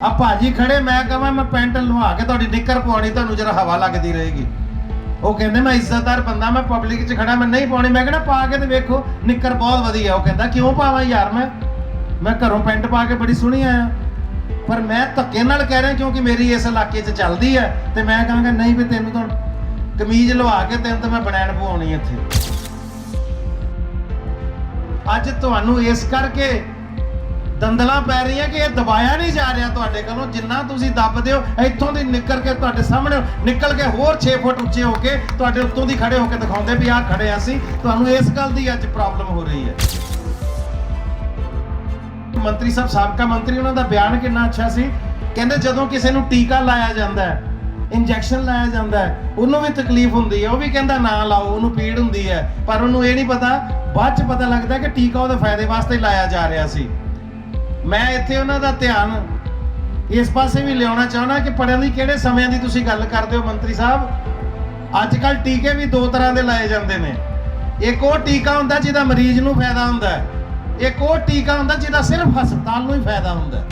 ਆ ਭਾਜੀ ਖੜੇ ਮੈਂ ਕਹਾਂ ਮੈਂ ਪੈਂਟ ਲਵਾ ਕੇ ਤੁਹਾਡੀ ਨਿੱਕਰ ਪਵਾਉਣੀ ਤੁਹਾਨੂੰ ਜਰਾ ਹਵਾ ਲੱਗਦੀ ਰਹੇਗੀ। ਉਹ ਕਹਿੰਦੇ ਮੈਂ ਇੱਜ਼ਤਦਾਰ ਬੰਦਾ ਮੈਂ ਪਬਲਿਕ 'ਚ ਖੜਾ ਮੈਂ ਨਹੀਂ ਪਾਉਣੀ। ਮੈਂ ਕਹਿੰਦਾ ਪਾ ਕੇ ਤੇ ਵੇਖੋ ਨਿੱਕਰ ਬਹੁਤ ਵਧੀਆ। ਉਹ ਕਹਿੰਦਾ ਕਿਉਂ ਪਾਵਾਂ ਯਾਰ ਮੈਂ ਘਰੋਂ ਪੈਂਟ ਪਾ ਕੇ ਬੜੀ ਸੋਹਣੀ ਆਇਆ ਪਰ ਮੈਂ ਧੱਕੇ ਨਾਲ ਕਹਿ ਰਿਹਾ ਕਿਉਂਕਿ ਮੇਰੀ ਇਸ ਇਲਾਕੇ 'ਚ ਚੱਲਦੀ ਹੈ ਤੇ ਮੈਂ ਕਹਾਂਗਾ ਨਹੀਂ ਵੀ ਤੈਨੂੰ ਤਾਂ ਕਮੀਜ਼ ਲਵਾ ਕੇ ਤੈਨੂੰ ਤਾਂ ਮੈਂ ਬਨੈਣ ਪਵਾਉਣੀ ਇੱਥੇ। ਅੱਜ ਤੁਹਾਨੂੰ ਇਸ ਕਰਕੇ ਦੰਦਲਾਂ ਪੈ ਰਹੀਆਂ ਕਿ ਇਹ ਦਬਾਇਆ ਨਹੀਂ ਜਾ ਰਿਹਾ ਤੁਹਾਡੇ ਕੋਲੋਂ। ਜਿੰਨਾ ਤੁਸੀਂ ਦੱਬਦੇ ਹੋ ਇੱਥੋਂ ਦੀ ਨਿਕਲ ਕੇ ਤੁਹਾਡੇ ਸਾਹਮਣੇ ਨਿਕਲ ਕੇ ਹੋਰ 6 ਫੁੱਟ ਉੱਚੇ ਹੋ ਕੇ ਤੁਹਾਡੇ ਉੱਤੋਂ ਦੀ ਖੜੇ ਹੋ ਕੇ ਦਿਖਾਉਂਦੇ ਵੀ ਆਹ ਖੜੇ ਆ ਅਸੀਂ। ਤੁਹਾਨੂੰ ਇਸ ਗੱਲ ਦੀ ਅੱਜ ਪ੍ਰੋਬਲਮ ਹੋ ਰਹੀ ਹੈ। ਮੰਤਰੀ ਸਾਹਿਬ ਸਾਬਕਾ ਮੰਤਰੀ ਉਹਨਾਂ ਦਾ ਬਿਆਨ ਕਿੰਨਾ ਅੱਛਾ ਸੀ। ਕਹਿੰਦੇ ਜਦੋਂ ਕਿਸੇ ਨੂੰ ਟੀਕਾ ਲਾਇਆ ਜਾਂਦਾ ਹੈ ਇੰਜੈਕਸ਼ਨ ਲਾਇਆ ਜਾਂਦਾ ਹੈ ਉਹਨੂੰ ਵੀ ਤਕਲੀਫ ਹੁੰਦੀ ਹੈ। ਉਹ ਵੀ ਕਹਿੰਦਾ ਨਾ ਲਾਓ ਉਹਨੂੰ ਪੀੜ ਹੁੰਦੀ ਹੈ ਪਰ ਉਹਨੂੰ ਇਹ ਨਹੀਂ ਪਤਾ ਬਾਅਦ 'ਚ ਪਤਾ ਲੱਗਦਾ ਕਿ ਟੀਕਾ ਉਹਦੇ ਫਾਇਦੇ ਵਾਸਤੇ ਲਾਇਆ ਜਾ ਰਿਹਾ ਸੀ। ਮੈਂ ਇੱਥੇ ਉਹਨਾਂ ਦਾ ਧਿਆਨ ਇਸ ਪਾਸੇ ਵੀ ਲਿਆਉਣਾ ਚਾਹੁੰਦਾ ਕਿ ਪੜ੍ਹਨ ਦੀ ਕਿਹੜੇ ਸਮਿਆਂ ਦੀ ਤੁਸੀਂ ਗੱਲ ਕਰਦੇ ਹੋ ਮੰਤਰੀ ਸਾਹਿਬ। ਅੱਜ ਕੱਲ੍ਹ ਟੀਕੇ ਵੀ ਦੋ ਤਰ੍ਹਾਂ ਦੇ ਲਾਏ ਜਾਂਦੇ ਨੇ। ਇੱਕ ਉਹ ਟੀਕਾ ਹੁੰਦਾ ਜਿਹਦਾ ਮਰੀਜ਼ ਨੂੰ ਫਾਇਦਾ ਹੁੰਦਾ ਹੈ, ਇੱਕ ਉਹ ਟੀਕਾ ਹੁੰਦਾ ਜਿਹਦਾ ਸਿਰਫ ਹਸਪਤਾਲ ਨੂੰ ਹੀ ਫਾਇਦਾ ਹੁੰਦਾ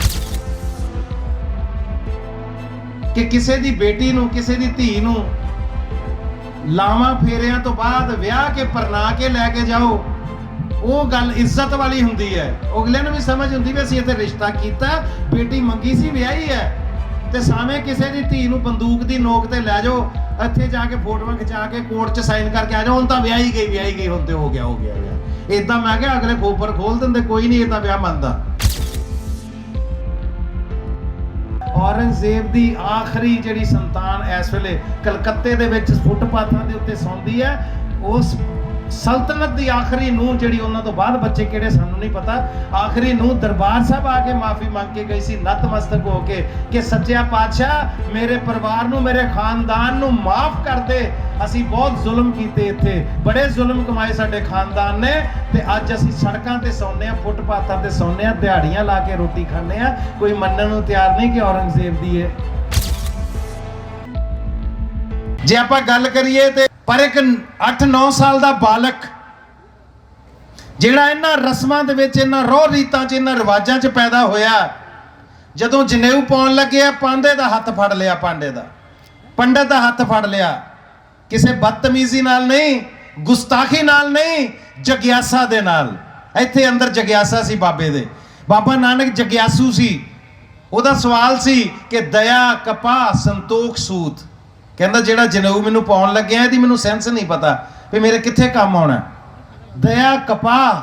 ਕਿ ਕਿਸੇ ਦੀ ਬੇਟੀ ਨੂੰ ਕਿਸੇ ਦੀ ਧੀ ਨੂੰ ਲਾਵਾਂ ਫੇਰਿਆਂ ਤੋਂ ਬਾਅਦ ਵਿਆਹ ਕੇ ਪਰਨਾ ਕੇ ਲੈ ਕੇ ਜਾਓ। ਉਹ ਗੱਲ ਇੱਜ਼ਤ ਵਾਲੀ ਹੁੰਦੀ ਹੈ। ਅਗਲੇ ਨੂੰ ਵੀ ਸਮਝ ਹੁੰਦੀ ਵੀ ਅਸੀਂ ਇੱਥੇ ਰਿਸ਼ਤਾ ਕੀਤਾ ਬੇਟੀ ਮੰਗੀ ਸੀ ਵਿਆਹੀ ਹੈ ਤੇ ਸਾਵੇਂ ਕਿਸੇ ਦੀ ਧੀ ਨੂੰ ਬੰਦੂਕ ਦੀ ਨੋਕ ਤੇ ਲੈ ਜਾਓ ਇੱਥੇ ਜਾ ਕੇ ਫੋਟੋਆਂ ਖਿਚਾ ਕੇ ਕੋਰਟ 'ਚ ਸਾਈਨ ਕਰਕੇ ਆ ਜਾਓ ਹੁਣ ਤਾਂ ਵਿਆਹੀ ਗਈ ਹੁਣ ਤੇ ਹੋ ਗਿਆ ਇਦਾਂ। ਮੈਂ ਕਿਹਾ ਅਗਲੇ ਖੋਪਰ ਖੋਲ ਦਿੰਦੇ ਕੋਈ ਨਹੀਂ ਇਹ ਤਾਂ ਵਿਆਹ ਮੰਨਦਾ। ਔਰੰਗਜ਼ੇਬ ਦੀ ਆਖਰੀ ਜਿਹੜੀ ਸੰਤਾਨ ਇਸ ਵੇਲੇ ਕਲਕੱਤੇ ਦੇ ਵਿੱਚ ਫੁੱਟਪਾਥਾਂ ਦੇ ਉੱਤੇ ਸੌਂਦੀ ਹੈ। ਉਸ ਸਲਤਨਤ ਦੀ ਆਖਰੀ ਨੂੰਹ ਜਿਹੜੀ ਉਹਨਾਂ ਤੋਂ ਬਾਅਦ ਬੱਚੇ ਕਿਹੜੇ ਸਾਨੂੰ ਨਹੀਂ ਪਤਾ ਆਖਰੀ ਨੂੰਹ ਦਰਬਾਰ ਸਾਹਿਬ ਆ ਕੇ ਮਾਫੀ ਮੰਗ ਕੇ ਗਈ ਸੀ ਨਤਮਸਤਕ ਹੋ ਕੇ ਕਿ ਸੱਚਿਆ ਪਾਤਸ਼ਾਹ ਮੇਰੇ ਪਰਿਵਾਰ ਨੂੰ ਮੇਰੇ ਖਾਨਦਾਨ ਨੂੰ ਮਾਫ ਕਰ ਦੇ। ਅਸੀਂ ਬਹੁਤ ਜ਼ੁਲਮ ਕੀਤੇ ਇੱਥੇ ਬੜੇ ਜ਼ੁਲਮ ਕਮਾਏ ਸਾਡੇ ਖਾਨਦਾਨ ਨੇ ਤੇ ਅੱਜ ਅਸੀਂ ਸੜਕਾਂ ਤੇ ਸੌਂਦੇ ਆ ਫੁੱਟਪਾਥਾਂ ਤੇ ਸੌਂਦੇ ਆ ਦਿਹਾੜੀਆਂ ਲਾ ਕੇ ਰੋਟੀ ਖਾਂਦੇ ਆ। ਕੋਈ ਮੰਨਣ ਨੂੰ ਤਿਆਰ ਨਹੀਂ ਕਿ ਔਰੰਗਜ਼ੇਬ ਦੀ ਹੈ। ਜੇ ਆਪਾਂ ਗੱਲ ਕਰੀਏ ਤੇ ਪਰ ਇੱਕ 8-9 ਸਾਲ ਦਾ ਬਾਲਕ ਜਿਹੜਾ ਇਹਨਾਂ ਰਸਮਾਂ ਦੇ ਵਿੱਚ ਇਹਨਾਂ ਰੋਹ ਰੀਤਾਂ 'ਚ ਇਹਨਾਂ ਰਿਵਾਜਾਂ 'ਚ ਪੈਦਾ ਹੋਇਆ ਜਦੋਂ ਜਨੇਊ ਪਾਉਣ ਲੱਗਿਆ ਪਾਂਡੇ ਦਾ ਹੱਥ ਫੜ ਲਿਆ ਪੰਡਤ ਦਾ ਹੱਥ ਫੜ ਲਿਆ ਕਿਸੇ ਬਦਤਮੀਜ਼ੀ ਨਾਲ ਨਹੀਂ ਗੁਸਤਾਖੀ ਨਾਲ ਨਹੀਂ ਜਗਿਆਸਾ ਦੇ ਨਾਲ। ਇੱਥੇ ਅੰਦਰ ਜਗਿਆਸਾ ਸੀ ਬਾਬੇ ਦੇ। ਬਾਬਾ ਨਾਨਕ ਜਗਿਆਸੂ ਸੀ। ਉਹਦਾ ਸਵਾਲ ਸੀ ਕਿ ਦਇਆ ਕਪਾਹ ਸੰਤੋਖ ਸੂਤ। ਕਹਿੰਦਾ ਜਿਹੜਾ ਜਨੇਊ ਮੈਨੂੰ ਪਾਉਣ ਲੱਗਿਆ ਇਹਦੀ ਮੈਨੂੰ ਸੈਂਸ ਨਹੀਂ ਪਤਾ ਵੀ ਮੇਰੇ ਕਿੱਥੇ ਕੰਮ ਆਉਣਾ। ਦਇਆ ਕਪਾਹ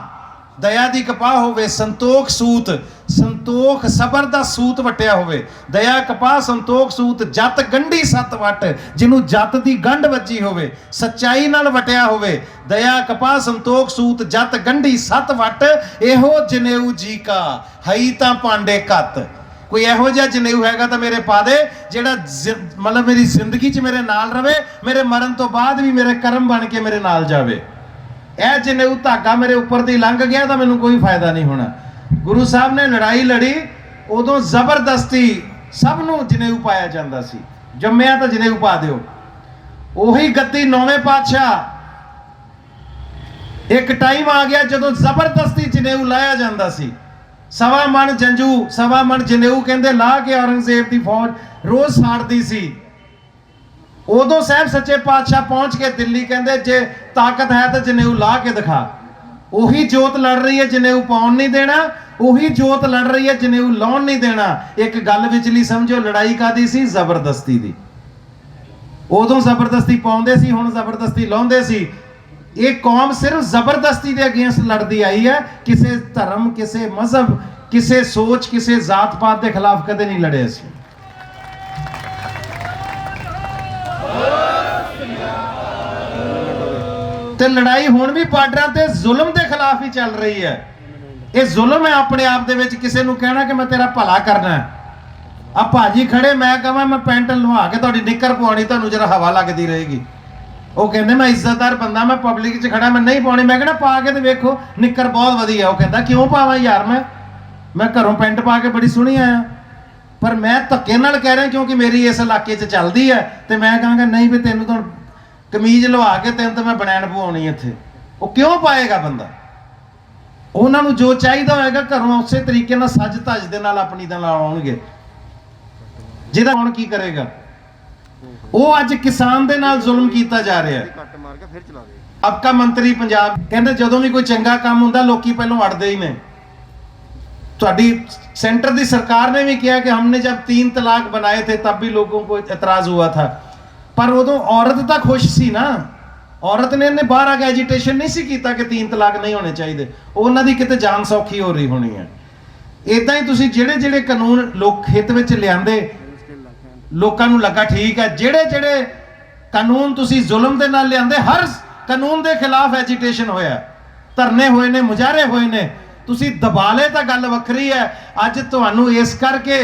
ਦਇਆ ਦੀ ਕਪਾਹ ਹੋਵੇ ਸੰਤੋਖ ਸੂਤ ਸੰਤੋਖ ਸਬਰ ਦਾ ਸੂਤ ਵਟਿਆ ਹੋਵੇ। ਦਇਆ ਕਪਾਹ ਸੰਤੋਖ ਸੂਤ ਜਤ ਗੰਢੀ ਸੱਤ ਵਟ ਜਿਹਨੂੰ ਜਤ ਦੀ ਗੰਢ ਵੱਜੀ ਹੋਵੇ ਸੱਚਾਈ ਨਾਲ ਵਟਿਆ ਹੋਵੇ। ਦਇਆ ਕਪਾਹ ਸੰਤੋਖ ਸੂਤ ਜਤ ਗੰਢੀ ਸੱਤ ਵਟ ਇਹੋ ਜਨੇਊ ਜੀ ਕਾ ਹਈ ਤਾਂ ਪਾਂਡੇ ਕੱਤ। ਕੋਈ ਇਹੋ ਜਿਹਾ ਜਨੇਊ ਹੈਗਾ ਤਾਂ ਮੇਰੇ ਪਾ ਦੇ ਜਿਹੜਾ ਮਤਲਬ ਮੇਰੀ ਜ਼ਿੰਦਗੀ 'ਚ ਮੇਰੇ ਨਾਲ ਰਵੇ ਮੇਰੇ ਮਰਨ ਤੋਂ ਬਾਅਦ ਵੀ ਮੇਰੇ ਕਰਮ ਬਣ ਕੇ ਮੇਰੇ ਨਾਲ ਜਾਵੇ। ਇਹ ਜਨੇਊ ਧਾਗਾ ਮੇਰੇ ਉੱਪਰ ਦੀ ਲੰਘ ਗਿਆ ਤਾਂ ਮੈਨੂੰ ਕੋਈ ਫਾਇਦਾ ਨਹੀਂ ਹੋਣਾ। ਗੁਰੂ ਸਾਹਿਬ ਨੇ ਲੜਾਈ ਲੜੀ ਉਦੋਂ ਜ਼ਬਰਦਸਤੀ ਸਭ ਨੂੰ ਜਨੇਊ ਪਾਇਆ ਜਾਂਦਾ ਸੀ। ਜੰਮਿਆ ਤਾਂ ਜਨੇਊ ਪਾ ਦਿਓ। ਉਹੀ ਗੱਦੀ 9ਵੇਂ ਪਾਤਸ਼ਾਹ ਇੱਕ ਟਾਈਮ ਆ ਗਿਆ ਜਦੋਂ ਜ਼ਬਰਦਸਤੀ ਜਨੇਊ ਲਾਇਆ ਜਾਂਦਾ ਸੀ। ਸਵਾ ਮਣ ਜੰਜੂ ਸਵਾ ਮਣ ਜਨੇਊ ਕਹਿੰਦੇ ਲਾ ਕੇ ਔਰੰਗਜ਼ੇਬ ਦੀ ਫੌਜ ਰੋਜ਼ ਸਾੜਦੀ ਸੀ। ਉਦੋਂ ਸਾਹਿਬ ਸੱਚੇ ਪਾਤਸ਼ਾਹ ਪਹੁੰਚ ਕੇ ਦਿੱਲੀ ਕਹਿੰਦੇ ਜੇ ਤਾਕਤ ਹੈ ਤਾਂ ਜਨੇਊ ਲਾ ਕੇ ਦਿਖਾ। ਉਹੀ ਜੋਤ ਲੜ ਰਹੀ ਹੈ ਜਨੇਊ ਪਾਉਣ ਨਹੀਂ ਦੇਣਾ ਉਹੀ ਜੋਤ ਲੜ ਰਹੀ ਹੈ ਜਨੇਊ ਲਾਉਣ ਨਹੀਂ ਦੇਣਾ। ਇੱਕ ਗੱਲ ਵਿਚਲੀ ਸਮਝੋ ਲੜਾਈ ਕਾਦੀ ਸੀ ਜ਼ਬਰਦਸਤੀ ਦੀ। ਉਦੋਂ ਜ਼ਬਰਦਸਤੀ ਪਾਉਂਦੇ ਸੀ ਹੁਣ ਜ਼ਬਰਦਸਤੀ ਲਾਉਂਦੇ ਸੀ। ਇਹ ਕੌਮ ਸਿਰਫ ਜ਼ਬਰਦਸਤੀ ਦੇ ਅਗੇਂਸਟ ਲੜਦੀ ਆਈ ਹੈ। ਕਿਸੇ ਧਰਮ ਕਿਸੇ ਮਜ਼ਹਬ ਕਿਸੇ ਸੋਚ ਕਿਸੇ ਜ਼ਾਤ ਪਾਤ ਦੇ ਖਿਲਾਫ ਕਦੇ ਨਹੀਂ ਲੜੇ ਅਸੀਂ। ਤੇ ਲੜਾਈ ਹੁਣ ਵੀ ਬਾਰਡਰਾਂ ਤੇ ਜ਼ੁਲਮ ਦੇ ਖਿਲਾਫ ਹੀ ਚੱਲ ਰਹੀ ਹੈ। ਇਹ ਜ਼ੁਲਮ ਹੈ ਆਪਣੇ ਆਪ ਦੇ ਵਿੱਚ ਕਿਸੇ ਨੂੰ ਕਹਿਣਾ ਕਿ ਮੈਂ ਤੇਰਾ ਭਲਾ ਕਰਨਾ। ਆ ਭਾਜੀ ਖੜੇ ਮੈਂ ਕਹਾਂ ਮੈਂ ਪੈਂਟ ਲਵਾ ਕੇ ਤੁਹਾਡੀ ਨਿੱਕਰ ਪਵਾਉਣੀ ਤੁਹਾਨੂੰ ਜਰਾ ਹਵਾ ਲੱਗਦੀ ਰਹੇਗੀ। ਉਹ ਕਹਿੰਦੇ ਮੈਂ ਇੱਜ਼ਤਦਾਰ ਬੰਦਾ ਮੈਂ ਪਬਲਿਕ 'ਚ ਖੜਾ ਮੈਂ ਨਹੀਂ ਪਾਉਣੀ। ਮੈਂ ਕਹਿੰਦਾ ਪਾ ਕੇ ਤੇ ਵੇਖੋ ਨਿੱਕਰ ਬਹੁਤ ਵਧੀਆ। ਉਹ ਕਹਿੰਦਾ ਕਿਉਂ ਪਾਵਾਂ ਯਾਰ ਮੈਂ ਘਰੋਂ ਪੈਂਟ ਪਾ ਕੇ ਬੜੀ ਸੋਹਣੀ ਆਇਆ ਪਰ ਮੈਂ ਧੱਕੇ ਨਾਲ ਕਹਿ ਰਿਹਾ ਕਿਉਂਕਿ ਮੇਰੀ ਇਸ ਇਲਾਕੇ 'ਚ ਚੱਲਦੀ ਹੈ ਤੇ ਮੈਂ ਕਹਾਂਗਾ ਨਹੀਂ ਵੀ ਤੈਨੂੰ ਤਾਂ ਕਮੀਜ਼ ਲਵਾ ਕੇ ਤੈਨੂੰ ਤਾਂ ਮੈਂ ਬਨੈਣ ਪਵਾਉਣੀ ਇੱਥੇ। ਉਹ ਕਿਉਂ ਪਾਏਗਾ ਬੰਦਾ? ਉਹਨਾਂ ਨੂੰ ਜੋ ਚਾਹੀਦਾ ਹੋਏਗਾ ਘਰੋਂ ਉਸੇ ਤਰੀਕੇ ਨਾਲ ਸੱਜ ਧੱਜ ਦੇ ਨਾਲ ਆਪਣੀ ਦੇ ਨਾਲ ਆਉਣਗੇ। ਜਿਹਦਾ ਹੁਣ ਕੀ ਕਰੇਗਾ? ਉਹ ਅੱਜ ਕਿਸਾਨ ਦੇ ਨਾਲ ਜ਼ੁਲਮ ਕੀਤਾ ਜਾ ਰਿਹਾ ਹੈ। ਕੱਟ ਮਾਰ ਕੇ ਫਿਰ ਚਲਾ ਦੇ। ਆਪਕਾ ਮੰਤਰੀ ਪੰਜਾਬ ਕਹਿੰਦੇ ਜਦੋਂ ਵੀ ਕੋਈ ਚੰਗਾ ਕੰਮ ਹੁੰਦਾ ਲੋਕੀ ਪਹਿਲਾਂ ਅੜਦੇ ਹੀ ਨੇ। ਤੁਹਾਡੀ सेंटर की सरकार ने भी किया कि हमने जब 3 तलाक बनाए थे तब भी लोगों को एतराज हुआ था, पर उदों औरत तो खुश सी ना। औरत ने बाहर आके एजिटेशन नहीं सी कीता कि 3 तलाक नहीं होने चाहिए। उन्होंने दी किते जान सौखी हो रही होनी है। इदां ही तुसीं ਜਿਹੜੇ ਜਿਹੜੇ ਕਾਨੂੰਨ ਲੋਕ ਖੇਤ ਵਿੱਚ ਲਿਆਂਦੇ ਲੋਕਾਂ ਨੂੰ ਲੱਗਾ ਠੀਕ ਹੈ, ਜਿਹੜੇ ਜਿਹੜੇ ਕਾਨੂੰਨ ਤੁਸੀਂ ਜ਼ੁਲਮ ਦੇ ਨਾਲ ਲਿਆਂਦੇ ਹਰ ਕਾਨੂੰਨ ਦੇ ਖਿਲਾਫ ਐਜੀਟੇਸ਼ਨ ਹੋਇਆ, ਧਰਨੇ ਹੋਏ ਨੇ, ਮੁਜ਼ਾਹਰੇ ਹੋਏ ਨੇ। ਤੁਸੀਂ ਦਬਾ ਲਏ ਤਾਂ ਗੱਲ ਵੱਖਰੀ ਹੈ। ਅੱਜ ਤੁਹਾਨੂੰ ਇਸ ਕਰਕੇ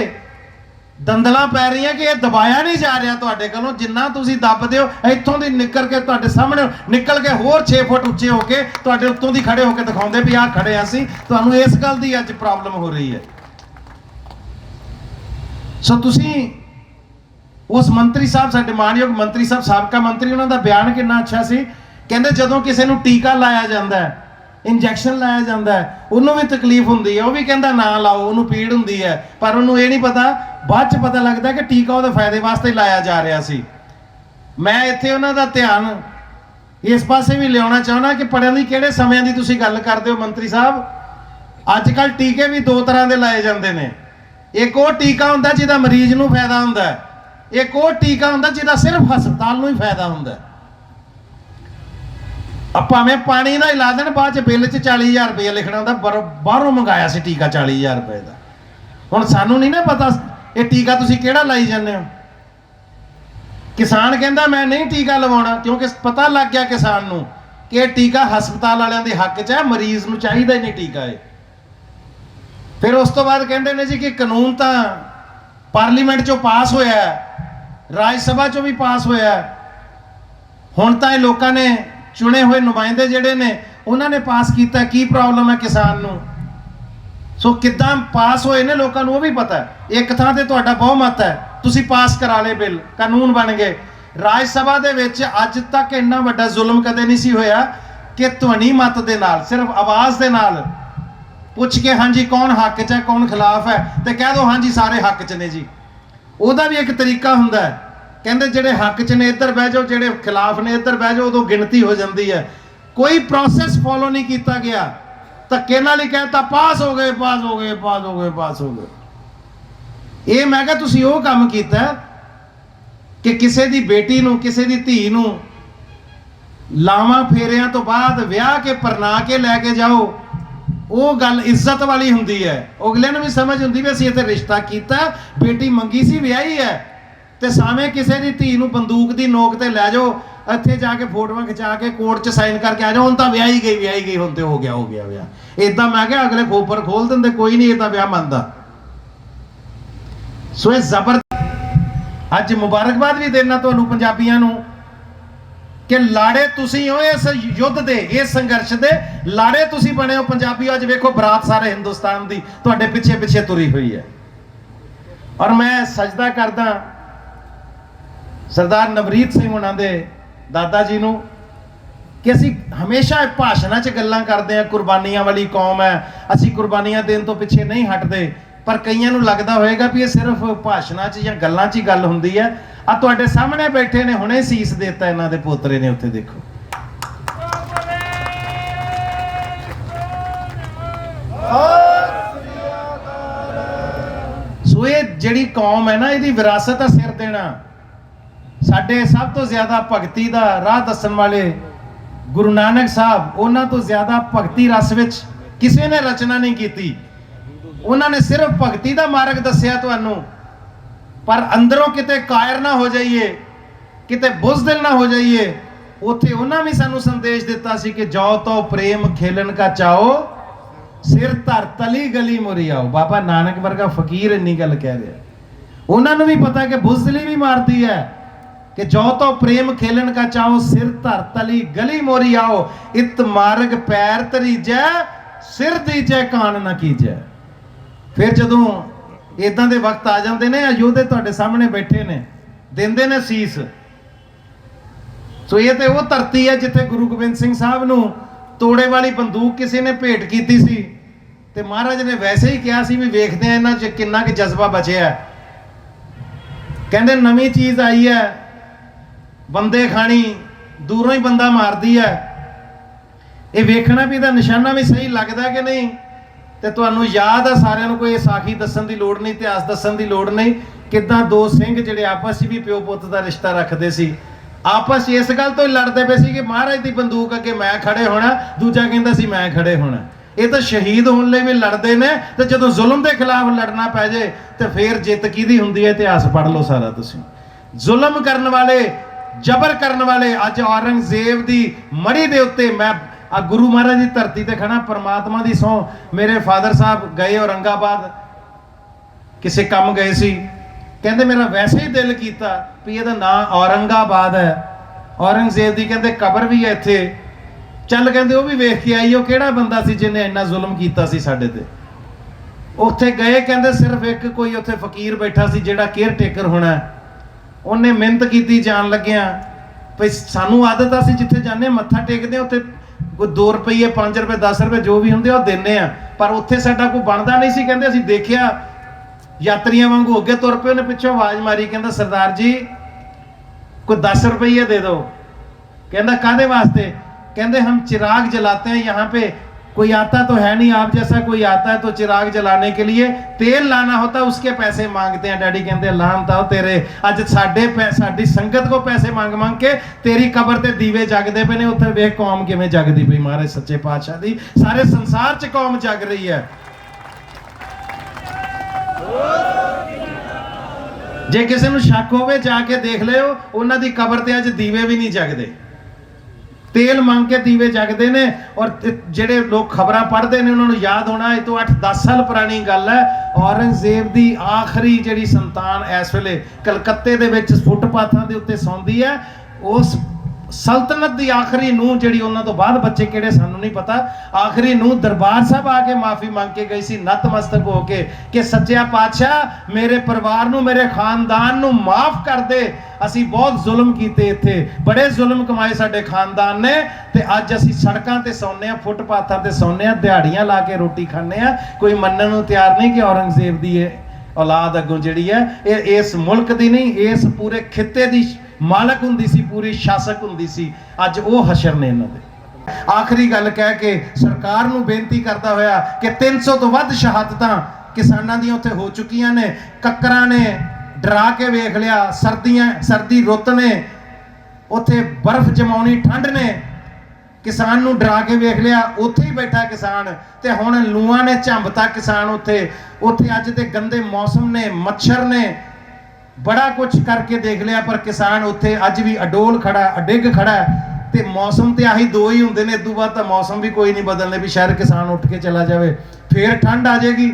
ਦੰਦਲਾਂ ਪੈ ਰਹੀਆਂ ਕਿ ਇਹ ਦਬਾਇਆ ਨਹੀਂ ਜਾ ਰਿਹਾ ਤੁਹਾਡੇ ਕੋਲੋਂ। ਜਿੰਨਾ ਤੁਸੀਂ ਦੱਬਦੇ ਹੋ ਇੱਥੋਂ ਦੀ ਨਿਕਲ ਕੇ ਤੁਹਾਡੇ ਸਾਹਮਣੇ ਨਿਕਲ ਕੇ ਹੋਰ 6 ਫੁੱਟ ਉੱਚੇ ਹੋ ਕੇ ਤੁਹਾਡੇ ਉੱਤੋਂ ਦੀ ਖੜੇ ਹੋ ਕੇ ਦਿਖਾਉਂਦੇ ਵੀ ਆਹ ਖੜੇ ਆ ਅਸੀਂ। ਤੁਹਾਨੂੰ ਇਸ ਗੱਲ ਦੀ ਅੱਜ ਪ੍ਰੋਬਲਮ ਹੋ ਰਹੀ ਹੈ। ਸੋ ਤੁਸੀਂ ਉਸ ਮੰਤਰੀ ਸਾਹਿਬ, ਸਾਡੇ ਮਾਨਯੋਗ ਮੰਤਰੀ ਸਾਹਿਬ, ਸਾਬਕਾ ਮੰਤਰੀ, ਉਹਨਾਂ ਦਾ ਬਿਆਨ ਕਿੰਨਾ ਅੱਛਾ ਸੀ। ਕਹਿੰਦੇ ਜਦੋਂ ਕਿਸੇ ਨੂੰ ਟੀਕਾ ਲਾਇਆ ਜਾਂਦਾ ਹੈ, ਇੰਜੈਕਸ਼ਨ ਲਾਇਆ ਜਾਂਦਾ ਹੈ, ਉਹਨੂੰ ਵੀ ਤਕਲੀਫ ਹੁੰਦੀ ਹੈ। ਉਹ ਵੀ ਕਹਿੰਦਾ ਨਾ ਲਾਓ, ਉਹਨੂੰ ਪੀੜ ਹੁੰਦੀ ਹੈ, ਪਰ ਉਹਨੂੰ ਇਹ ਨਹੀਂ ਪਤਾ, ਬਾਅਦ ਚ ਪਤਾ ਲੱਗਦਾ ਕਿ ਟੀਕਾ ਉਹਦੇ ਫਾਇਦੇ ਵਾਸਤੇ ਲਾਇਆ ਜਾ ਰਿਹਾ ਸੀ। ਮੈਂ ਇੱਥੇ ਉਹਨਾਂ ਦਾ ਧਿਆਨ ਇਸ ਪਾਸੇ ਵੀ ਲਿਆਉਣਾ ਚਾਹੁੰਦਾ ਕਿ ਪੜ੍ਹਨ ਦੀ ਕਿਹੜੇ ਸਮਿਆਂ ਦੀ ਤੁਸੀਂ ਗੱਲ ਕਰਦੇ ਹੋ ਮੰਤਰੀ ਸਾਹਿਬ। ਅੱਜ ਕੱਲ੍ਹ ਟੀਕੇ ਵੀ 2 ਤਰ੍ਹਾਂ ਦੇ ਲਾਏ ਜਾਂਦੇ ਨੇ। ਇੱਕ ਉਹ ਟੀਕਾ ਹੁੰਦਾ ਜਿਹਦਾ ਮਰੀਜ਼ ਨੂੰ ਫਾਇਦਾ ਹੁੰਦਾ ਹੈ, ਇੱਕ ਉਹ ਟੀਕਾ ਹੁੰਦਾ ਜਿਹਦਾ ਸਿਰਫ ਹਸਪਤਾਲ ਨੂੰ ਹੀ ਫਾਇਦਾ ਹੁੰਦਾ। ਭਾਵੇਂ ਪਾਣੀ ਦਾ ਹੀ ਲਾ ਦੇਣ, ਬਾਅਦ ਚ ਬਿੱਲ ਚ 40,000 ਰੁਪਏ ਲਿਖਣਾ ਹੁੰਦਾ, ਬਾਹਰੋਂ ਮੰਗਾਇਆ ਸੀ ਟੀਕਾ 40,000 ਰੁਪਏ ਦਾ। ਹੁਣ ਸਾਨੂੰ ਨਹੀਂ ਨਾ ਪਤਾ ਇਹ ਟੀਕਾ ਤੁਸੀਂ ਕਿਹੜਾ ਲਾਈ ਜਾਂਦੇ ਹੋ। ਕਿਸਾਨ ਕਹਿੰਦਾ ਮੈਂ ਨਹੀਂ ਟੀਕਾ ਲਵਾਉਣਾ, ਕਿਉਂਕਿ ਪਤਾ ਲੱਗ ਗਿਆ ਕਿਸਾਨ ਨੂੰ ਕਿ ਇਹ ਟੀਕਾ ਹਸਪਤਾਲ ਵਾਲਿਆਂ ਦੇ ਹੱਕ 'ਚ ਹੈ, ਮਰੀਜ਼ ਨੂੰ ਚਾਹੀਦਾ ਹੀ ਨਹੀਂ ਟੀਕਾ ਇਹ। ਫਿਰ ਉਸ ਤੋਂ ਬਾਅਦ ਕਹਿੰਦੇ ਨੇ ਜੀ ਕਿ ਕਾਨੂੰਨ ਤਾਂ ਪਾਰਲੀਮੈਂਟ 'ਚੋਂ ਪਾਸ ਹੋਇਆ, ਰਾਜ ਸਭਾ 'ਚੋਂ ਵੀ ਪਾਸ ਹੋਇਆ, ਹੁਣ ਤਾਂ ਇਹ ਲੋਕਾਂ ਨੇ ਚੁਣੇ ਹੋਏ ਨੁਮਾਇੰਦੇ ਜਿਹੜੇ ਨੇ ਉਹਨਾਂ ਨੇ ਪਾਸ ਕੀਤਾ। ਕੀ ਪ੍ਰੋਬਲਮ ਹੈ ਕਿਸਾਨ ਨੂੰ? ਸੋ ਕਿੱਦਾਂ ਪਾਸ ਹੋਏ ਨੇ ਲੋਕਾਂ ਨੂੰ ਉਹ ਵੀ ਪਤਾ ਹੈ। ਇੱਕ ਥਾਂ ਤੇ ਤੁਹਾਡਾ ਬਹੁਮਤ ਹੈ, ਤੁਸੀਂ ਪਾਸ ਕਰਾ ਲਏ ਬਿੱਲ, ਕਾਨੂੰਨ ਬਣ ਗਏ। ਰਾਜ ਸਭਾ ਦੇ ਵਿੱਚ ਅੱਜ ਤੱਕ ਇੰਨਾ ਵੱਡਾ ਜ਼ੁਲਮ ਕਦੇ ਨਹੀਂ ਸੀ ਹੋਇਆ ਕਿ ਧਵਨੀ ਮਤ ਦੇ ਨਾਲ, ਸਿਰਫ ਆਵਾਜ਼ ਦੇ ਨਾਲ ਪੁੱਛ ਕੇ ਹਾਂਜੀ ਕੌਣ ਹੱਕ 'ਚ ਹੈ ਕੌਣ ਖਿਲਾਫ ਹੈ, ਤੇ ਕਹਿ ਦੋ ਹਾਂਜੀ ਸਾਰੇ ਹੱਕ 'ਚ ਨੇ ਜੀ। ਉਹਦਾ ਵੀ ਇੱਕ ਤਰੀਕਾ ਹੁੰਦਾ ਹੈ। ਕਹਿੰਦੇ ਜਿਹੜੇ ਹੱਕ 'ਚ ਨੇ ਇੱਧਰ ਬਹਿ ਜਾਓ, ਜਿਹੜੇ ਖਿਲਾਫ ਨੇ ਇੱਧਰ ਬਹਿ ਜਾਓ, ਉਦੋਂ ਗਿਣਤੀ ਹੋ ਜਾਂਦੀ ਹੈ। ਕੋਈ ਪ੍ਰੋਸੈਸ ਫੋਲੋ ਨਹੀਂ ਕੀਤਾ ਗਿਆ, ਧੱਕੇ ਨਾਲ ਹੀ ਕਹਿਤਾ ਪਾਸ ਹੋ ਗਏ, ਪਾਸ ਹੋ ਗਏ, ਪਾਸ ਹੋ ਗਏ, ਪਾਸ ਹੋ ਗਏ। ਇਹ ਮੈਂ ਕਿਹਾ ਤੁਸੀਂ ਉਹ ਕੰਮ ਕੀਤਾ ਕਿ ਕਿਸੇ ਦੀ ਬੇਟੀ ਨੂੰ, ਕਿਸੇ ਦੀ ਧੀ ਨੂੰ ਲਾਵਾਂ ਫੇਰਿਆਂ ਤੋਂ ਬਾਅਦ ਵਿਆਹ ਕੇ ਪਰਨਾ ਕੇ ਲੈ ਕੇ ਜਾਓ, ਉਹ ਗੱਲ ਇੱਜ਼ਤ ਵਾਲੀ ਹੁੰਦੀ ਹੈ। ਅਗਲੇ ਨੂੰ ਵੀ ਸਮਝ ਹੁੰਦੀ ਵੀ ਅਸੀਂ ਇੱਥੇ ਰਿਸ਼ਤਾ ਕੀਤਾ, ਬੇਟੀ ਮੰਗੀ ਸੀ, ਵਿਆਹੀ ਹੈ। ਤੇ ਸਾਵੇਂ ਕਿਸੇ ਦੀ ਧੀ ਨੂੰ ਬੰਦੂਕ ਦੀ ਨੋਕ ਤੇ ਲੈ ਜਾਓ, ਇੱਥੇ ਜਾ ਕੇ ਫੋਟੋਆਂ ਖਿਚਾ ਕੇ ਕੋਰਟ 'ਚ ਸਾਈਨ ਕਰਕੇ ਆ ਜਾਓ, ਹੁਣ ਤਾਂ ਵਿਆਹੀ ਗਈ, ਹੁਣ ਤੇ ਹੋ ਗਿਆ ਵਿਆਹ। ਇਦਾਂ ਮੈਂ ਕਿਹਾ ਅਗਲੇ ਖੋਪਰ ਖੋਲ ਦਿੰਦੇ, ਕੋਈ ਨਹੀਂ ਇਹ ਤਾਂ ਵਿਆਹ ਮੰਨਦਾ। ਸੋ ਇਹ ਜ਼ਬਰ। ਅੱਜ ਮੁਬਾਰਕਬਾਦ ਵੀ ਦੇਣਾ ਤੁਹਾਨੂੰ ਪੰਜਾਬੀਆਂ ਨੂੰ ਕਿ ਲਾੜੇ ਤੁਸੀਂ ਹੋ ਇਸ ਯੁੱਧ ਦੇ, ਇਸ ਸੰਘਰਸ਼ ਦੇ ਲਾੜੇ ਤੁਸੀਂ ਬਣੇ ਹੋ ਪੰਜਾਬੀਓ। ਅੱਜ ਵੇਖੋ ਬਰਾਤ ਸਾਰੇ ਹਿੰਦੁਸਤਾਨ ਦੀ ਤੁਹਾਡੇ ਪਿੱਛੇ ਪਿੱਛੇ ਤੁਰੀ ਹੋਈ ਹੈ। ਔਰ ਮੈਂ ਸਜਦਾ ਕਰਦਾ ਸਰਦਾਰ ਨਵਰੀਤ ਸਿੰਘ ਉਹਨਾਂ ਦੇ ਦਾਦਾ ਜੀ ਨੂੰ ਕਿ ਅਸੀਂ ਹਮੇਸ਼ਾ ਭਾਸ਼ਣਾਂ 'ਚ ਗੱਲਾਂ ਕਰਦੇ ਹਾਂ, ਕੁਰਬਾਨੀਆਂ ਵਾਲੀ ਕੌਮ ਹੈ, ਅਸੀਂ ਕੁਰਬਾਨੀਆਂ ਦੇਣ ਤੋਂ ਪਿੱਛੇ ਨਹੀਂ ਹਟਦੇ। ਪਰ ਕਈਆਂ ਨੂੰ ਲੱਗਦਾ ਹੋਵੇਗਾ ਵੀ ਇਹ ਸਿਰਫ ਭਾਸ਼ਣਾਂ 'ਚ ਜਾਂ ਗੱਲਾਂ 'ਚ ਹੀ ਗੱਲ ਹੁੰਦੀ ਹੈ। ਆ ਤੁਹਾਡੇ ਸਾਹਮਣੇ ਬੈਠੇ ਨੇ, ਹੁਣੇ ਸੀਸ ਦਿੱਤਾ ਇਹਨਾਂ ਦੇ ਪੋਤਰੇ ਨੇ, ਉੱਥੇ ਦੇਖੋ। ਸੋ ਇਹ ਜਿਹੜੀ ਕੌਮ ਹੈ ਨਾ, ਇਹਦੀ ਵਿਰਾਸਤ ਆ ਸਿਰ ਦੇਣਾ। ਸਾਡੇ ਸਭ ਤੋਂ ਜ਼ਿਆਦਾ ਭਗਤੀ ਦਾ ਰਾਹ ਦੱਸਣ ਵਾਲੇ ਗੁਰੂ ਨਾਨਕ ਸਾਹਿਬ, ਉਹਨਾਂ ਤੋਂ ਜ਼ਿਆਦਾ ਭਗਤੀ ਰਸ ਵਿੱਚ ਕਿਸੇ ਨੇ ਰਚਨਾ ਨਹੀਂ ਕੀਤੀ। ਉਹਨਾਂ ਨੇ ਸਿਰਫ ਭਗਤੀ ਦਾ ਮਾਰਗ ਦੱਸਿਆ ਤੁਹਾਨੂੰ, ਪਰ ਅੰਦਰੋਂ ਕਿਤੇ ਕਾਇਰ ਨਾ ਹੋ ਜਾਈਏ, ਕਿਤੇ ਬੁਜ਼ਦਿਲ ਨਾ ਹੋ ਜਾਈਏ। ਉੱਥੇ ਉਹਨਾਂ ਵੀ ਸਾਨੂੰ ਸੰਦੇਸ਼ ਦਿੱਤਾ ਸੀ ਕਿ ਜੋ ਤੋ ਪ੍ਰੇਮ ਖੇਲਣ ਕਾ ਚਾਓ, ਸਿਰ ਧਰ ਤਲੀ ਗਲੀ ਮੁਰੀ ਆਓ। ਬਾਬਾ ਨਾਨਕ ਵਰਗਾ ਫਕੀਰ ਇੰਨੀ ਗੱਲ ਕਹਿ ਰਿਹਾ। ਉਹਨਾਂ ਨੂੰ ਵੀ ਪਤਾ ਕਿ ਬੁਜ਼ਦਿਲੀ ਵੀ ਮਾਰਦੀ ਹੈ कि जो तो प्रेम खेलन का चाहो, सिर धर तली गली मोरी आओ, इत मार्ग पैर तरीजै, सिर दीजै कान ना कीजै। फिर जदों इदां दे वक्त आ जाते ने, योधे तुहाडे सामने बैठे ने, देंदे ने सीस। सो ये तो वो धरती है जिथे गुरु गोबिंद सिंह साहब नूं तोड़े वाली बंदूक किसी ने भेंट कीती सी, ते महाराज ने वैसे ही कहा सी भी वेखदे आ इन्हां च किन्ना कि जज्बा बचिआ। कहते नवी चीज़ आई है बंदे खानी, दूरों ही बंदा मारदी है। ये वेखना भी इहदा निशाना भी सही लगता कि नहीं। तो तुहानूं याद है सारिਆਂ ਨੂੰ कोई साखी दस्सण दी लोड़ नहीं, इतिहास दस्सण दी लोड़ नहीं, किदां दो सिंह जिहड़े आपस भी प्यो पुੱਤ ਦਾ रिश्ता रखते सी, आपस इस गल तो ही लड़ते पे सी कि महाराज की बंदूक अगे मैं खड़े होना, दूजा कहता सी मैं खड़े होना। ये तो शहीद होने लिए भी लड़ते ने, तो जो जुल्म के खिलाफ लड़ना पै जाए तो फिर जित किहदी हुंदी है, इतिहास पढ़ लो सारा तुसीं। जुल्म करने वाले, जबर करने वाले, अज औरंगजेब की मड़ी के उत्ते मैं आ गुरु महाराज की धरती ते खड़ा, परमात्मा की सौं, मेरे फादर साहब गए औरंगाबाद किसी काम गए सी, कहते मेरा वैसे ही दिल किया भी ये नाम औरंगाबाद है, औरंगजेब की कहते कबर भी है इत्थे, चल कहते वो भी वेख के आई, वो किहड़ा बंदा सी जिन्हें इन्ना जुल्म किया सी साडे ते। उत्थे गए कहते सिर्फ एक कोई उत्थे फकीर बैठा सी जिहड़ा केयर टेकर होना, उन्हें मिहनत की जान लग्या भाई सानू आदत आ जिथे जाने मत्था टेकते उत्थे कोई 2 रुपये 5 रुपये 10 रुपये जो भी होंगे देने आ, पर उत्थे साडा कोई बनता नहीं सी। कहते असीं देखिया यात्रियों वांगू हो गए तुर पे, उन्हें पिछों आवाज़ मारी, कहता सरदार जी कोई 10 रुपये दे दो। कहता काहदे वास्ते? कहते हम चिराग जलाते हैं यहाँ पे, कोई आता तो है नहीं आप जैसा, कोई आता है तो चिराग जलाने के लिए तेल लाना होता उसके पैसे मांगते हैं। डैडी कहते लानत हो तेरे, अज साडी संगत को पैसे मांग मांग के तेरी कबर ते दीवे जगते पे ने, उत्थे वेख कौम किवें जगदी पई महाराज सच्चे पातशाह दी, सारे संसार च कौम जग रही है। जे किसी नूं शक होवे जाके देख लियो, उन्हां दी कबर ते अज दीवे भी नहीं जगदे, तेल मांग के दीवे जगते ने। और जेडे लोग खबरां पढ़ते हैं उन्होंने याद होना, ये तो 8-10 साल पुरानी गल है, औरंगजेब की आखिरी जिहड़ी संतान इस वेले कलकत्ते दे विच फुटपाथां दे उत्ते सौंदी है, उस सल्तनत की आखिरी नूह जिहड़ी, उन्हां तो बाद बच्चे किहड़े सानू नहीं पता, आखिरी नूह दरबार साहब आके माफ़ी मांग के गई सी नतमस्तक होके कि सच्चा पातशाह मेरे परिवार नूं, मेरे खानदान नूं माफ़ कर दे, असी बहुत जुल्म कीते, इत्थे बड़े जुल्म कमाए साडे खानदान ने, ते अज असी सड़कां ते सौंने आ, फुटपाथां ते सौंने आ, दिहाड़ियां ला के रोटी खाने आ, कोई मन्नण नूं तैयार नहीं कि औरंगजेब दी औलाद अगों जिहड़ी है इस मुल्क दी नहीं, इस पूरे खिते दी मालक हुंदी सी, पूरी शासक हुंदी सी, अज वो हशर ने इन्हां दे। आखिरी गल कह के सरकार नूं बेनती करदा होया कि 300 तो वध शहादतां किसानां दी उत्थे हो चुकीआं ने, कक्करां ने डरा के वेख लिया, सर्दी रुत ने उत्थे बर्फ जमाउणी ठंड ने किसान नूं डरा के वेख लिया, उत्थे ही बैठा किसान, ते हुण लूआं ने झंबता किसान उत्थे अज ते गंदे मौसम ने, मच्छर ने, बड़ा कुछ करके देख लिया, पर किसान उत्थे अज भी अडोल खड़ा, अडिग खड़ा है। ते मौसम ते आही दो ही हुंदे ने, इदों बाद तां मौसम भी कोई नहीं बदलने भी शायद किसान उठ के चला जाए, फिर ठंड आ जाएगी,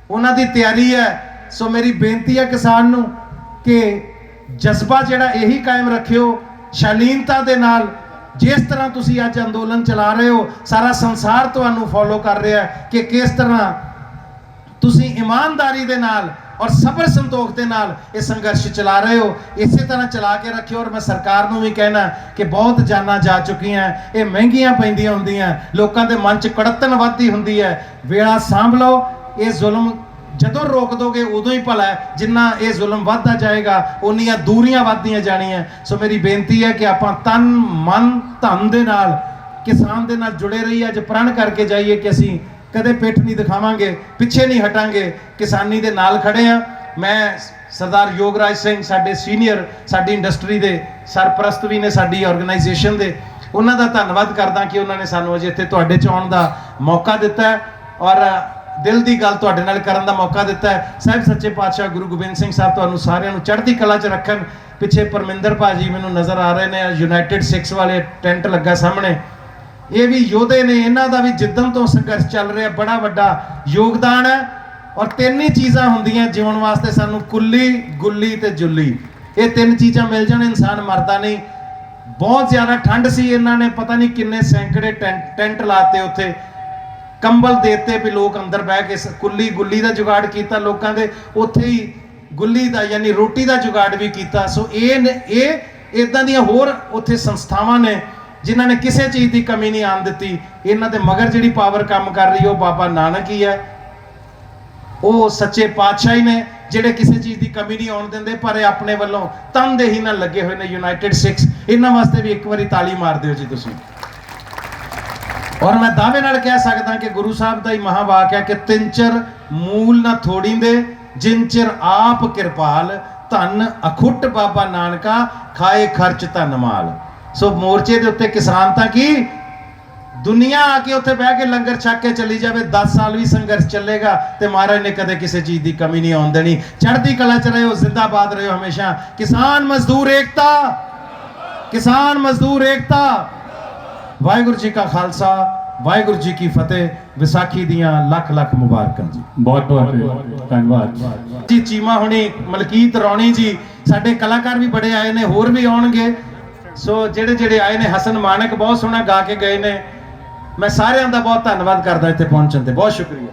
उन्हां दी तैयारी है। सो मेरी बेनती है किसान नूं कि जज्बा जिहड़ा यही कायम रखियो, शालीनता दे नाल, जिस तरह तुसीं अज अंदोलन चला रहे हो, सारा संसार तुहानूं फॉलो कर रहा है कि किस तरह तुसीं ईमानदारी दे नाल और सबर संतोख के नाल ये संघर्ष चला रहे हो, इसी तरह चला के रखियो। और मैं सरकार नूं भी कहना कि बहुत जाना जा चुकी हैं, ये महंगियां पैंदियां हुंदियां, लोगों के मन च कड़तन वधदी हुंदी है, वेला सांभ लो, ये जुल्म जदों रोक दोगे उदों ही भला है, जिन्ना ये जुल्म वधदा जाएगा उन्नियां दूरियां वधदियां जाणियां। सो मेरी बेनती है कि आपां तन मन धन दे नाल किसान दे नाल जुड़े रहिए, अज प्रण करके जाइए कि असीं कदे पिठ नहीं दिखावांगे, पिछे नहीं हटांगे, किसानी दे नाल खड़े हैं। मैं सरदार योगराज सिंह साडे सीनियर, साडी इंडस्ट्री दे सरप्रस्त भी ने, साडी ऑर्गेनाइजेशन दे, उन्हां दा धन्नवाद करदा कि उन्होंने सानूं अजे इत्थे तुहाडे च आउण दा मौका दिता है और दिल की गल तुहाडे नाल करन दा मौका दिता है। साहिब सच्चे पातशाह गुरु गोबिंद सिंह साहब तुहानूं सारिआं नूं चढ़दी कला च रखन। पिछे परमिंदर भाजी मैनूं नज़र आ रहे हैं, यूनाइटेड सिक्स वाले टेंट लगा सामने, ये भी योधे ने, इन्हां दा भी जिद्दन तो संघर्ष चल रहा, बड़ा वड्डा योगदान है। और 3 ही चीज़ां हुंदियां जीवन वास्ते सानूं, कुल्ली, गुल्ली ते जुल्ली, ये 3 चीज़ां मिल जाण इंसान मरदा नहीं। बहुत ज़्यादा ठंड सी, इन्हां ने पता नहीं किन्ने सैकड़े टेंट लाते, उत्थे कंबल देते भी लोग अंदर बह के, कुल्ली गुल्ली का जुगाड़ किया लोगों के, उत्थे ही गुल्ली का यानी रोटी का जुगाड़ भी किया। सो ये इदां दियां होर उत्थे संस्थावां ने जिन्होंने किसी चीज़ की कमी नहीं आन दी। इन्हां दे मगर जिहड़ी पावर काम कर रही है वो बाबा नानक ही है, वो सच्चे पातशाही ने। ਜਿਹੜੇ ਕਿਸੇ ਚੀਜ਼ ਦੀ ਕਮੀ ਨਹੀਂ ਆਉਣ ਦਿੰਦੇ, ਪਰ ਇਹ ਆਪਣੇ ਵੱਲੋਂ ਤਨਦੇਹੀ ਨਾਲ ਲੱਗੇ ਹੋਏ ਨੇ। ਯੂਨਾਈਟਿਡ ਸਿੱਖਸ, ਇਹਨਾਂ ਵਾਸਤੇ ਵੀ ਇੱਕ ਵਾਰੀ ਤਾਲੀ ਮਾਰ ਦਿਓ ਜੀ ਤੁਸੀਂ। ਔਰ ਮੈਂ ਦਾਅਵੇ ਨਾਲ ਕਹਿ ਸਕਦਾ ਕਿ ਗੁਰੂ ਸਾਹਿਬ ਦਾ ਹੀ ਮਹਾਵਾਕ ਹੈ ਕਿ ਤਿੰਨ ਚਿਰ ਮੂਲ ਨਾ ਥੋੜੀਂਦੇ, ਜਿਨ ਚਿਰ ਆਪ ਕਿਰਪਾਲ, ਧਨ ਅਖੁੱਟ ਬਾਬਾ ਨਾਨਕਾ, ਖਾਏ ਖਰਚ ਧਨ ਮਾਲ। ਸੋ ਮੋਰਚੇ ਦੇ ਉੱਤੇ ਕਿਸਾਨ ਤਾਂ ਕੀ, ਦੁਨੀਆ ਆ ਕੇ ਉੱਥੇ ਬਹਿ ਕੇ ਲੰਗਰ ਛਕ ਕੇ ਚਲੀ ਜਾਵੇ, 10 ਸਾਲ ਵੀ ਸੰਘਰਸ਼ ਚੱਲੇਗਾ ਤੇ ਮਹਾਰਾਜ ਨੇ ਕਦੇ ਕਿਸੇ ਚੀਜ਼ ਦੀ ਕਮੀ ਨਹੀਂ ਆਉਣ ਦੇਣੀ। ਚੜ੍ਹਦੀ ਕਲਾ ਚ ਰਹੋ, ਜ਼ਿੰਦਾਬਾਦ ਰਹੋ ਹਮੇਸ਼ਾ। ਕਿਸਾਨ ਮਜ਼ਦੂਰ ਏਕਤਾ, ਕਿਸਾਨ ਮਜ਼ਦੂਰ ਏਕਤਾ। ਵਾਹਿਗੁਰੂ ਜੀ ਕਾ ਖਾਲਸਾ, ਵਾਹਿਗੁਰੂ ਜੀ ਕੀ ਫਤਿਹ। ਵਿਸਾਖੀ ਦੀਆਂ ਲੱਖ ਲੱਖ ਮੁਬਾਰਕਾਂ ਜੀ। ਬਹੁਤ ਬਹੁਤ ਧੰਨਵਾਦ ਜੀ। ਚੀਮਾ ਹੁਣੀ, ਮਲਕੀਤ ਰੌਣੀ ਜੀ, ਸਾਡੇ ਕਲਾਕਾਰ ਵੀ ਬੜੇ ਆਏ ਨੇ, ਹੋਰ ਵੀ ਆਉਣਗੇ। ਸੋ ਜਿਹੜੇ ਜਿਹੜੇ ਆਏ ਨੇ, ਹਸਨ ਮਾਨਕ ਬਹੁਤ ਸੋਹਣਾ ਗਾ ਕੇ ਗਏ ਨੇ। ਮੈਂ ਸਾਰਿਆਂ ਦਾ ਬਹੁਤ ਧੰਨਵਾਦ ਕਰਦਾ ਇੱਥੇ ਪਹੁੰਚਣ ਤੇ। ਬਹੁਤ ਸ਼ੁਕਰੀਆ।